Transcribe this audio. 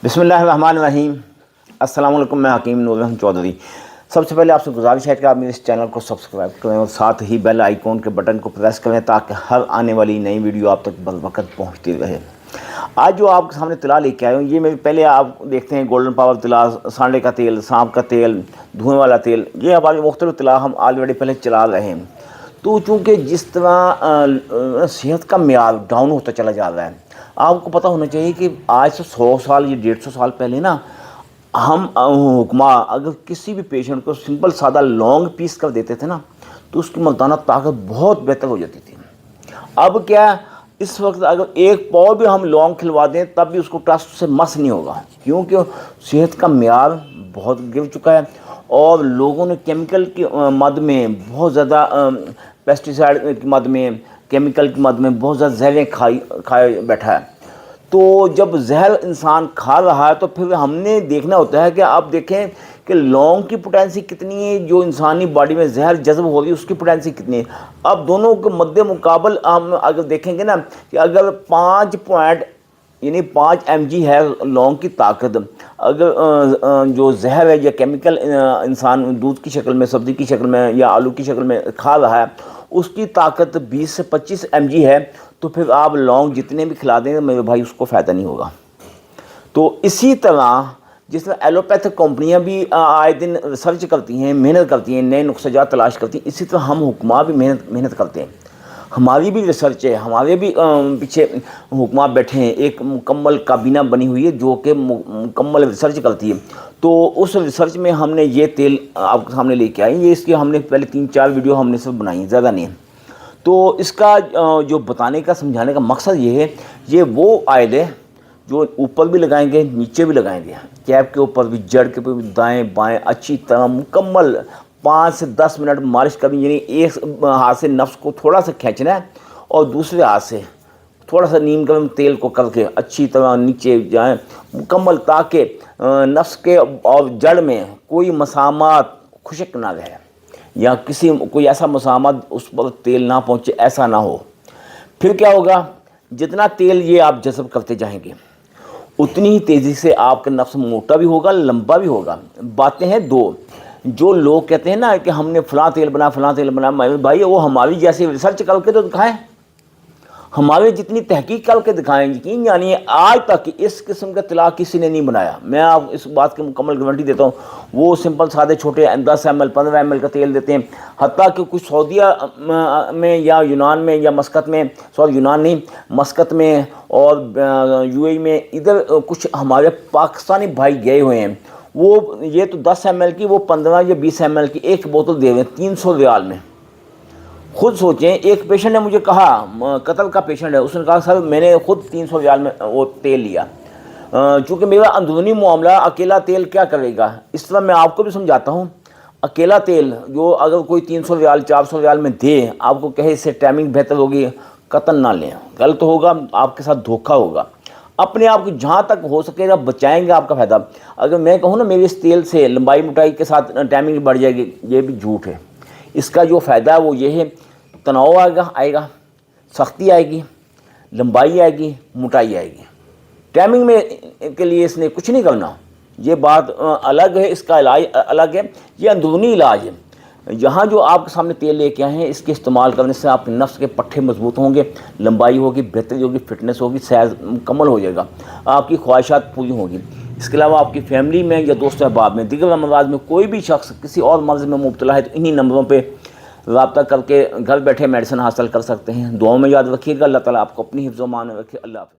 बिस्मिल्लाहिर्रहमानिर्रहीम। अस्सलाम वालेकुम। मैं हकीम नूर रहमान चौधरी। सबसे पहले आपसे गुजारिश है कि आप मेरे इस चैनल को सब्सक्राइब करें और साथ ही बेल आइकॉन के बटन को प्रेस करें ताकि हर आने वाली नई वीडियो आप तक बरवक़्त पहुंचती रहे। आज जो आपके सामने तिला लेके आया हूँ, ये मेरे पहले आप देखते हैं गोल्डन पावर तिला, सांडे का तेल, सांप का तेल, धुएँ वाला तेल, ये हमारे मुख्तलिफ तिला हम ऑलरेडी पहले चला रहे हैं। तो चूँकि जिस तरह सेहत का मेयार डाउन होता चला जा रहा है, आपको पता होना चाहिए कि आज से 100 साल या 150 साल पहले ना हम हुक्मा अगर किसी भी पेशेंट को सिंपल सादा लौंग पीस कर देते थे ना, तो उसकी मर्दाना ताकत बहुत बेहतर हो जाती थी। अब क्या, इस वक्त अगर एक पाव भी हम लौंग खिलवा दें तब भी उसको ट्रस्ट से मस नहीं होगा, क्योंकि सेहत का मेयार बहुत गिर चुका है और लोगों ने केमिकल की मद में बहुत ज़्यादा पेस्टिसाइड की मद में, केमिकल की मद में बहुत ज़्यादा जहरें खाए बैठा है। तो जब जहर इंसान खा रहा है तो फिर हमने देखना होता है कि आप देखें कि लौंग की पोटेंसी कितनी है, जो इंसानी बॉडी में जहर जज्ब हो रही है उसकी पोटेंसी कितनी है। अब दोनों के मद्दे मुकाबल हम अगर देखेंगे ना कि अगर 5 mg है लौंग की ताकत, अगर जो जहर है या केमिकल इंसान दूध की शक्ल में, सब्ज़ी की शक्ल में या आलू की शक्ल में खा रहा है, उसकी ताकत 20 से 25 mg है, तो फिर आप लौंग जितने भी खिला देंगे मेरे भाई उसको फ़ायदा नहीं होगा। तो इसी तरह जिस तरह एलोपैथिक कंपनियां भी आए दिन रिसर्च करती हैं, मेहनत करती हैं, नए नुस्ख़ात तलाश करती हैं, इसी तरह हम हुक्मा भी मेहनत करते हैं। हमारी भी रिसर्च है, हमारे भी पीछे हुक्मा बैठे हैं, एक मुकम्मल काबीना बनी हुई है जो कि मुकम्मल रिसर्च करती है। तो उस रिसर्च में हमने ये तेल आपके सामने लेके आए। ये इसकी हमने पहले 3-4 वीडियो हमने सब बनाई, ज़्यादा नहीं है। तो इसका जो बताने का, समझाने का मकसद ये है, ये वो ऑयल है जो ऊपर भी लगाएंगे, नीचे भी लगाएंगे, कैप के ऊपर भी, जड़ के ऊपर भी, दाएँ बाएँ अच्छी तरह मुकम्मल 5 से 10 मिनट मालिश करनी। यानी एक हाथ से नफ्स को थोड़ा सा खींचना है और दूसरे हाथ से थोड़ा सा नीम गर्म तेल को करके अच्छी तरह नीचे जाएं मुकम्मल, ताकि नफ्स के और जड़ में कोई मसामात खुशक ना रहे या कोई ऐसा मसामत उस पर तेल ना पहुँचे, ऐसा ना हो। फिर क्या होगा, जितना तेल ये आप जज़ब करते जाएंगे उतनी ही तेज़ी से आपका नफ्स मोटा भी होगा, लंबा भी होगा। बातें हैं दो। जो लोग कहते हैं ना कि हमने फ़लाँ तेल बनाया, मेरे भाई वो हमारी जैसे रिसर्च करके तो दिखाएं, हमारे जितनी तहकीक करके दिखाएं। यकीन जानिए आज तक इस किस्म का तिला किसी ने नहीं बनाया। मैं आप इस बात की मुकम्मल गारंटी देता हूँ। वो सिंपल सादे छोटे 10 ml 15 ml का तेल देते हैं। हत्ता कि कुछ सऊदीया में या यूनान में या मस्कत में, सॉरी यूनान नहीं, मस्कत में और UAE में, इधर कुछ हमारे पाकिस्तानी भाई गए हुए हैं। वो ये तो 10 ml की, वो 15 या 20 ml की एक बोतल दे रहे हैं 300 रियाल में। खुद सोचें, एक पेशेंट ने मुझे कहा, कत्ल का पेशेंट है, उसने कहा सर मैंने खुद 300 रियाल में वो तेल लिया। चूँकि मेरा अंदरूनी मामला, अकेला तेल क्या करेगा, इस तरह मैं आपको भी समझाता हूँ। अकेला तेल जो अगर कोई 300 रियाल 400 रियाल में दे, आपको कहे इससे टाइमिंग बेहतर होगी, कतन ना लें, गलत होगा, आपके साथ धोखा होगा। अपने आप को जहाँ तक हो सकेगा बचाएंगे, आपका फ़ायदा। अगर मैं कहूँ ना मेरे इस तेल से लंबाई मोटाई के साथ टाइमिंग बढ़ जाएगी, ये भी झूठ है। इसका जो फ़ायदा है वो ये है, तनाव आएगा, सख्ती आएगी, लंबाई आएगी, मोटाई आएगी। टाइमिंग में के लिए इसने कुछ नहीं करना, ये बात अलग है, इसका इलाज अलग है, ये अंदरूनी इलाज है। यहाँ जो आपके सामने तेल लेके आए हैं, इसके इस्तेमाल करने से आपके नफ्स के पट्टे मजबूत होंगे, लंबाई होगी, बेहतरी होगी, फिटनेस होगी, सेहत मुकम्मल हो जाएगा, आपकी ख्वाहिशात पूरी होंगी। इसके अलावा आपकी फैमिली में या दोस्त अहबाब में, दिगर अमराज में कोई भी शख्स किसी और मर्ज़ में मुब्तला है तो इन्हीं नंबरों पर रब्ता करके घर बैठे मेडिसिन हासिल कर सकते हैं। दुआओं में याद रखिएगा। अल्लाह ताला आपको अपनी हिफ्ज़-ओ-मान में रखे। अल्लाह हाफ़िज़।